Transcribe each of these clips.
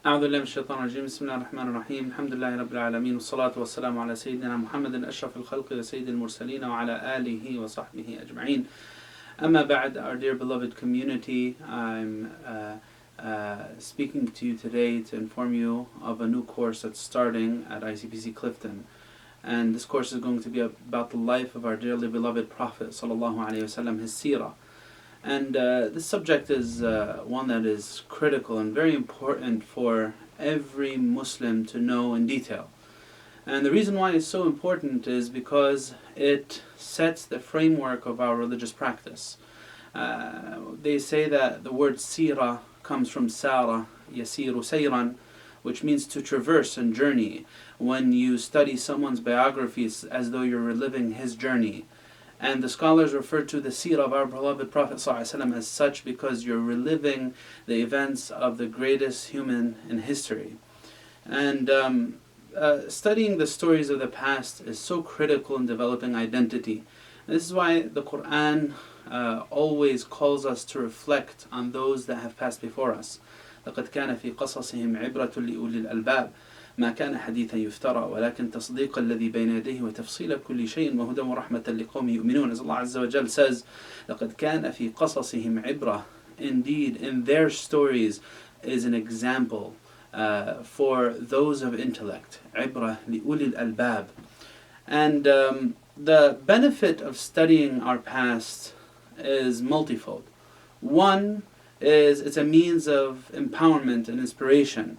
أعوذ بالله من الشيطان الرجيم بسم الله الرحمن الرحيم الحمد لله رب العالمين والصلاة والسلام على سيدنا محمد أشرف الخلق وسيد المرسلين وعلى آله وصحبه أجمعين. أما بعد, our dear beloved community, I'm speaking to you today to inform you of a new course that's starting at ICPC Clifton. And this course is going to be about the life of our dearly beloved Prophet sallallahu alaihi wasallam, his Seerah. And this subject is one that is critical and very important for every Muslim to know in detail. And the reason why it's so important is because it sets the framework of our religious practice. They say that the word Seerah comes from Sarah, yasiru sayran, which means to traverse and journey. When you study someone's biography, it's as though you're reliving his journey. And the scholars refer to the Seerah of our beloved Prophet ﷺ as such because you're reliving the events of the greatest human in history. And studying the stories of the past is so critical in developing identity. And this is why the Quran always calls us to reflect on those that have passed before us. لَقَدْ كَانَ فِي قَصَصِهِمْ عِبْرَةٌ لِأُولِي الْأَلْبَابِ ما كان حديثا يفترى ولكن تصديق الذي بين يديه وتفصيل كل شيء وهدى ورحمة لقوم يؤمنون. As Allah Azza wa Jal says, لقد كان في قصصهم عبرة. Indeed, in their stories is an example for those of intellect. عبرة لأولي الألباب. And the benefit of studying our past is multifold. One is it's a means of empowerment and inspiration.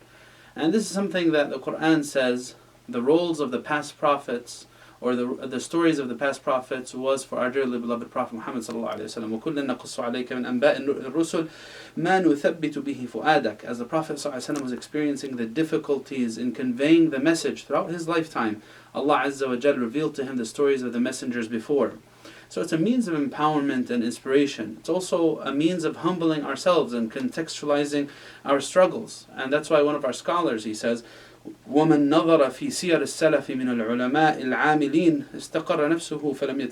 And this is something that the Quran says, the roles of the past prophets, or the stories of the past prophets was for our dearly beloved Prophet Muhammad sallallahu alaihi wasallam. وَكُلًّا نَقُصُّ عَلَيْكَ مِنْ أَنْبَاءِ الرُّسُلِ مَا نُثَبِّتُ بِهِ فُؤَادَكَ. As the Prophet sallallahu alaihi wasallam was experiencing the difficulties in conveying the message throughout his lifetime, Allah Azza wa Jal revealed to him the stories of the messengers before. So it's a means of empowerment and inspiration. It's also a means of humbling ourselves and contextualizing our struggles. And that's why one of our scholars, he says, وَمَنْ نَظَرَ فِي سِيَرِ السَّلَفِ مِنَ الْعُلَمَاءِ الْعَامِلِينَ اسْتَقَرَّ نَفْسُهُ فَلَمْ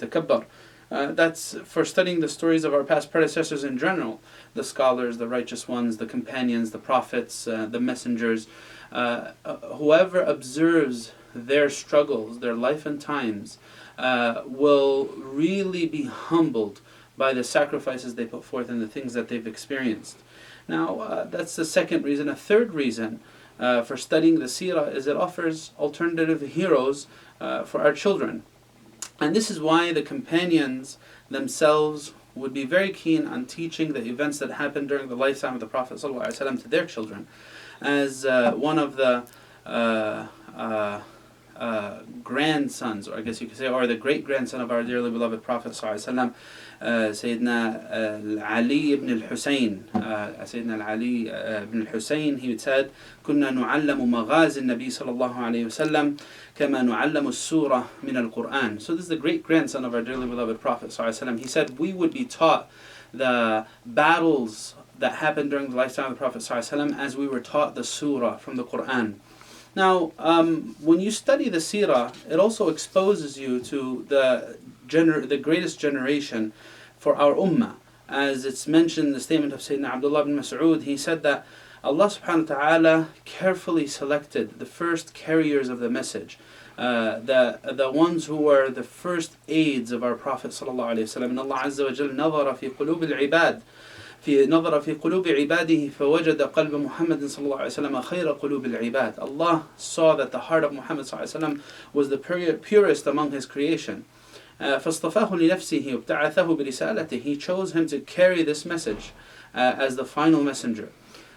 يَتَكَبَّرْ. That's for studying the stories of our past predecessors in general. The scholars, the righteous ones, the companions, the prophets, the messengers. Whoever observes their struggles, their life and times, will really be humbled by the sacrifices they put forth and the things that they've experienced. Now, that's the second reason. A third reason for studying the Seerah is it offers alternative heroes for our children. And this is why the companions themselves would be very keen on teaching the events that happened during the lifetime of the Prophet ﷺ to their children. As one of the grandsons, or I guess you could say, or the great-grandson of our dearly beloved Prophet ﷺ, Sayyidina Ali ibn al-Husayn. Sayyidina Ali ibn al-Husayn, he said, كنا نعلم مغازي النبي صلى الله عليه وسلم كما نعلم السورة من القرآن. So this is the great-grandson of our dearly beloved Prophet ﷺ. He said, we would be taught the battles that happened during the lifetime of the Prophet ﷺ as we were taught the surah from the Quran. Now, when you study the Seerah, it also exposes you to the greatest generation for our ummah. As it's mentioned in the statement of Sayyidina Abdullah ibn Mas'ud, he said that Allah subhanahu wa ta'ala carefully selected the first carriers of the message, the ones who were the first aides of our Prophet sallallahu alaihi wasallam. And Allah Azza wa Jal نظر في قلوب العباد نظر في قلوب عباده فوجد قلب محمد صلى الله عليه وسلم خير قلوب العباد. Allah saw that the heart of Muhammad صلى الله عليه وسلم was the purest among his creation. فاصطفاه لنفسه وابتعثه برسالته. He chose him to carry this message as the final messenger.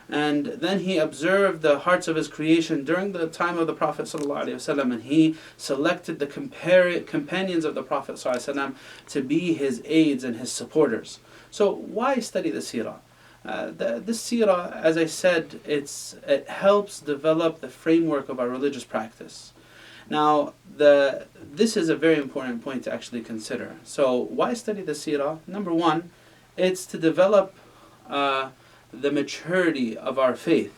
And then he observed the hearts of his creation during the time of the Prophet ﷺ, and he selected the companions of the Prophet ﷺ to be his aides and his supporters. So why study the Seerah? This Seerah, as I said, it helps develop the framework of our religious practice. Now, this is a very important point to actually consider. So why study the Seerah? Number one, it's to develop the maturity of our faith.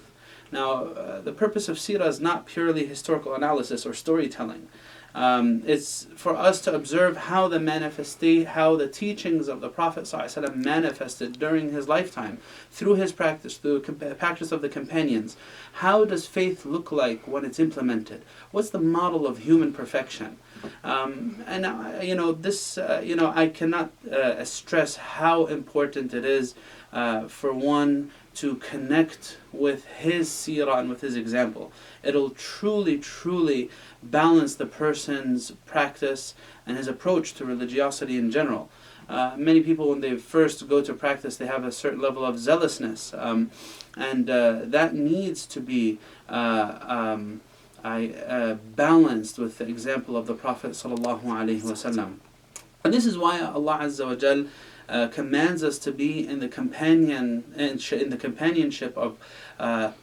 Now, the purpose of seerah is not purely historical analysis or storytelling. It's for us to observe how the teachings of the Prophet ﷺ manifested during his lifetime, through his practice, through the practice of the companions. How does faith look like when it's implemented? What's the model of human perfection? I cannot stress how important it is for one to connect with his seerah and with his example. It'll truly balance the person's practice and his approach to religiosity in general. Many people, when they first go to practice, they have a certain level of zealousness, and that needs to be balanced with the example of the Prophet ﷺ. And this is why Allah Azza wa Jal commands us to be in the companionship of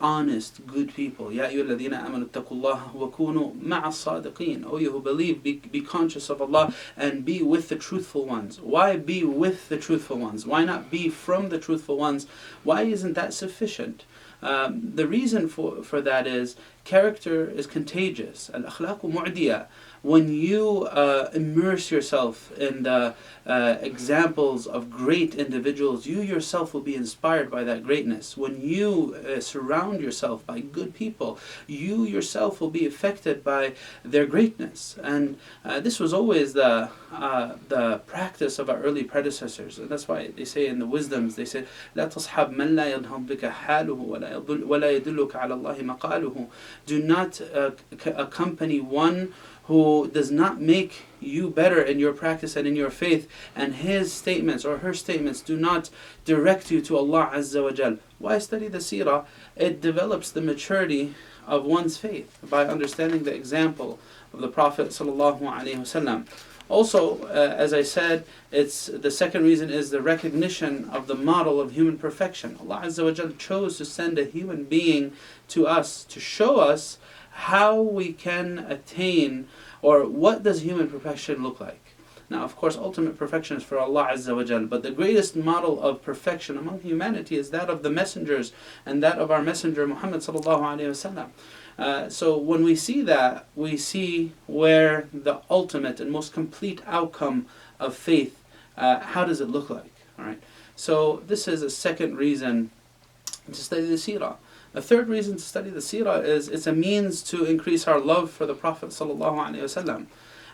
honest, good people. Ya ayyuhalladhina amanu ittaqullaha wa kunu ma'a as-sadiqin. O you who believe, be conscious of Allah and be with the truthful ones. Why be with the truthful ones? Why not be from the truthful ones? Why isn't that sufficient? The reason for that is character is contagious. Al-akhlaqu mu'diya. When you immerse yourself in the examples of great individuals, you yourself will be inspired by that greatness. When you surround yourself by good people, you yourself will be affected by their greatness. And this was always the practice of our early predecessors. And that's why they say in the wisdoms, they say, لا تصحب من لا ينهض بك حاله ولا يدلك على الله مقاله. Do not accompany one who does not make you better in your practice and in your faith, and his statements or her statements do not direct you to Allah Azza wa Jal. Why study the seerah? It develops the maturity of one's faith by understanding the example of the Prophet sallallahu alaihi wasallam. Also, as I said, it's the second reason is the recognition of the model of human perfection. Allah Azza wa Jal chose to send a human being to us to show us how we can attain, or what does human perfection look like. Now, of course, ultimate perfection is for Allah Azza wa Jal, but the greatest model of perfection among humanity is that of the messengers and that of our messenger Muhammad sallallahu alaihi wasallam. So when we see that, we see where the ultimate and most complete outcome of faith, how does it look like? All right. So this is a second reason to study the seerah. The third reason to study the seerah is it's a means to increase our love for the Prophet ﷺ.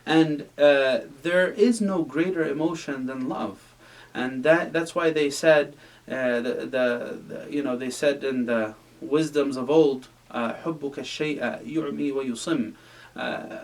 And there is no greater emotion than love. And that's why they said, they said in the wisdoms of old, حُبُّكَ الشَّيْءَ يُعْمِي وَيُصِمْ.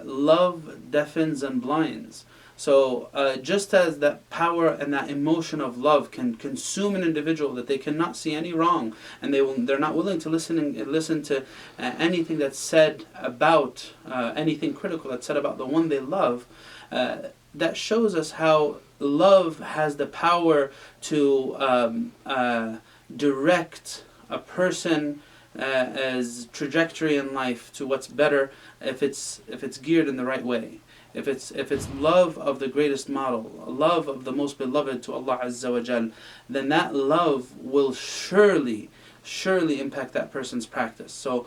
Love deafens and blinds. So just as that power and that emotion of love can consume an individual, that they cannot see any wrong, and they're not willing to listen to anything that's said about, anything critical that's said about the one they love, that shows us how love has the power to direct a person as trajectory in life to what's better if it's geared in the right way. If it's love of the greatest model, love of the most beloved to Allah Azza wa Jal, then that love will surely impact that person's practice. So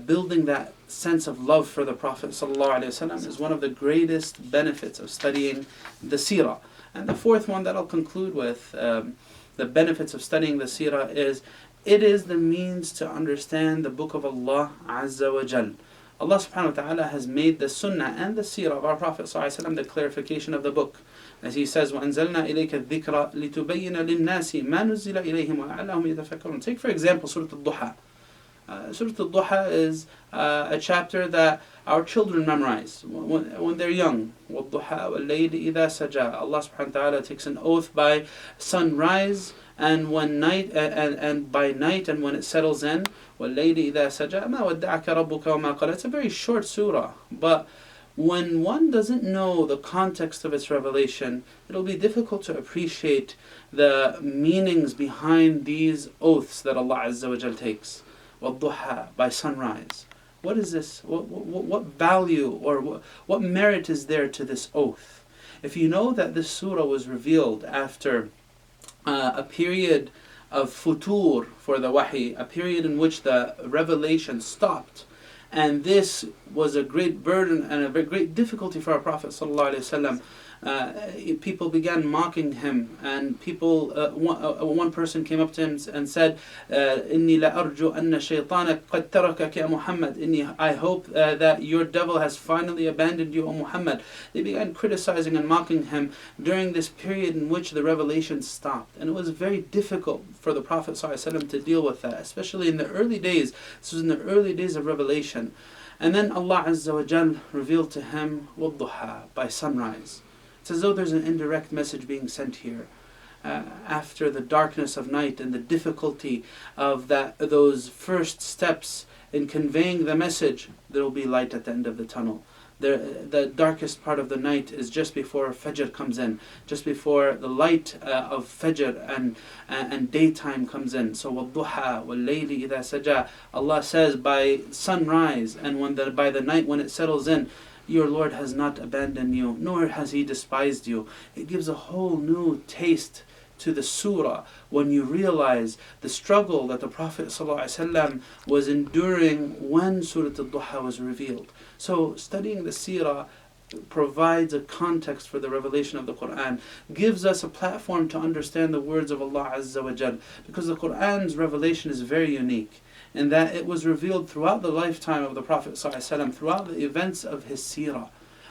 building that sense of love for the Prophet ﷺ is one of the greatest benefits of studying the seerah. And the fourth one that I'll conclude with, the benefits of studying the seerah, is it is the means to understand the book of Allah Azza wa Jal. Allah subhanahu wa ta'ala has made the sunnah and the seerah of our Prophet ﷺ the clarification of the book. As he says, وَأَنزَلْنَا إِلَيْكَ الذِّكْرَ لِتُبَيِّنَ لِلنَّاسِ مَا نُزِّلَ إِلَيْهِمْ وَلَعَلَّهُمْ يَتَفَكَّرُونَ. Take for example Surah Al-Duha. Surah Al-Duha is a chapter that our children memorize when they're young. وَالضُّحَى وَاللَّيْلِ إِذَا سَجَى. Allah subhanahu wa ta'ala takes an oath by sunrise and when night and by night and when it settles in. وَاللَّيْلِ إِذَا سَجَى مَا وَدَّعَكَ رَبُّكَ وَمَا قَلَى. It's a very short surah, but when one doesn't know the context of its revelation, it'll be difficult to appreciate the meanings behind these oaths that Allah Azza wa Jal takes. وَالضُّحَى, by sunrise. What is this? What value or what merit is there to this oath? If you know that this surah was revealed after a period of futur for the wahi, a period in which the revelation stopped. And this was a great burden and a very great difficulty for our Prophet ﷺ. People began mocking him, and one person came up to him and said, "Inni la arju anna shaytanak qad tarakak ya Muhammad." I hope that your devil has finally abandoned you, O Muhammad. They began criticizing and mocking him during this period in which the revelation stopped, and it was very difficult for the Prophet ﷺ to deal with that, especially in the early days. This was in the early days of revelation. And then Allah Azza wa Jal revealed to him وَالضُّحَى, by sunrise. It's as though there's an indirect message being sent here. After the darkness of night and the difficulty of those first steps in conveying the message, there will be light at the end of the tunnel. The darkest part of the night is just before Fajr comes in, just before the light of Fajr and daytime comes in. So وَالضُّحَى وَاللَّيْلِ إِذَا سَجَى, Allah says by sunrise and by the night when it settles in, your Lord has not abandoned you, nor has He despised you. It gives a whole new taste to the surah when you realize the struggle that the Prophet ﷺ was enduring when Surah Al-Duha was revealed. So studying the seerah provides a context for the revelation of the Quran, gives us a platform to understand the words of Allah Azza wa Jal, because the Quran's revelation is very unique in that it was revealed throughout the lifetime of the Prophet ﷺ, throughout the events of his seerah.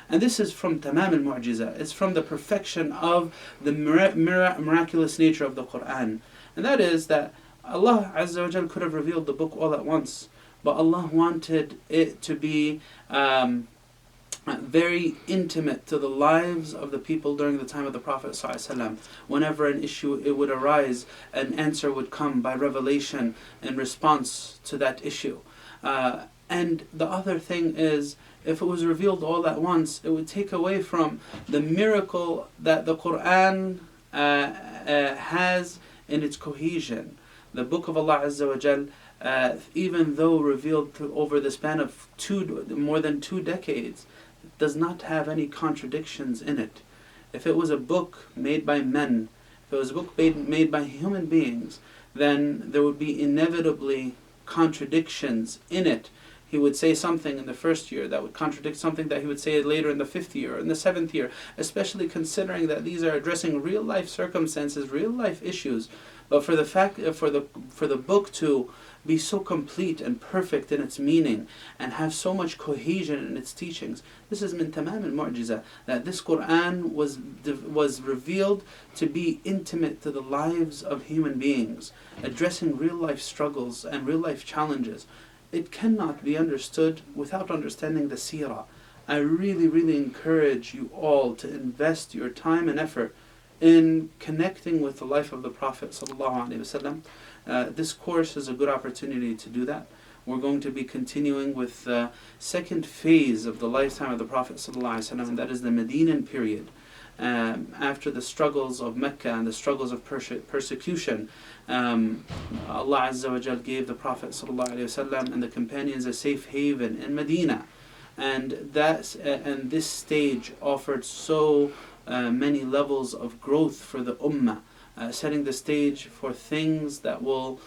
And this is from tamam al-mu'jiza. It's from the perfection of the miraculous nature of the Quran. And that is that Allah Azza wa Jal could have revealed the book all at once, but Allah wanted it to be very intimate to the lives of the people during the time of the Prophet ﷺ. Whenever an issue it would arise, an answer would come by revelation in response to that issue. And the other thing is, if it was revealed all at once, it would take away from the miracle that the Quran has in its cohesion. The book of Allah Azza wa Jal, even though revealed over the span of more than 2 decades, does not have any contradictions in it. If it was a book made by men, if it was a book made by human beings, then there would be inevitably contradictions in it. He would say something in the first year that would contradict something that he would say later in the 5th year or in the 7th year, especially considering that these are addressing real life circumstances, real life issues. But for the book to be so complete and perfect in its meaning and have so much cohesion in its teachings, this is min tamam al-mu'jiza, that this Quran was revealed to be intimate to the lives of human beings, addressing real life struggles and real life challenges. It cannot be understood without understanding the seerah. I really, really encourage you all to invest your time and effort in connecting with the life of the Prophet ﷺ. This course is a good opportunity to do that. We're going to be continuing with the second phase of the lifetime of the Prophet ﷺ, and that is the Medinan period. After the struggles of Mecca and the struggles of persecution, Allah Azza wa Jal gave the Prophet ﷺ and the companions a safe haven in Medina. And this stage offered so many levels of growth for the ummah, setting the stage for things that will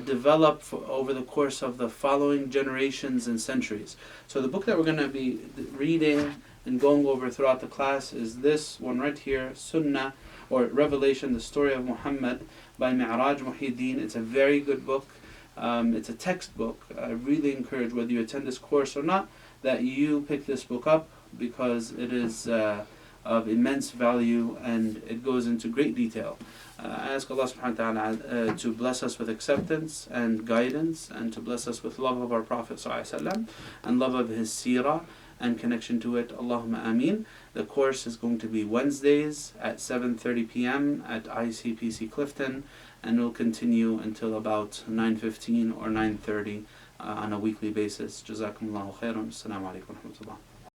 develop over the course of the following generations and centuries. So the book that we're going to be reading and going over throughout the class is this one right here, Sunnah, or Revelation, the Story of Muhammad by Mi'raj Muhyiddin. It's a very good book. It's a textbook. I really encourage, whether you attend this course or not, that you pick this book up, because it is of immense value and it goes into great detail. I ask Allah subhanahu wa ta'ala to bless us with acceptance and guidance, and to bless us with love of our Prophet ﷺ and love of his seerah and connection to it. Allahumma ameen. The course is going to be Wednesdays at 7:30 p.m. at ICPC Clifton, and will continue until about 9:15 or 9:30 on a weekly basis. Jazakumullahu khairan. Assalamu alaikum wa rahmatullah.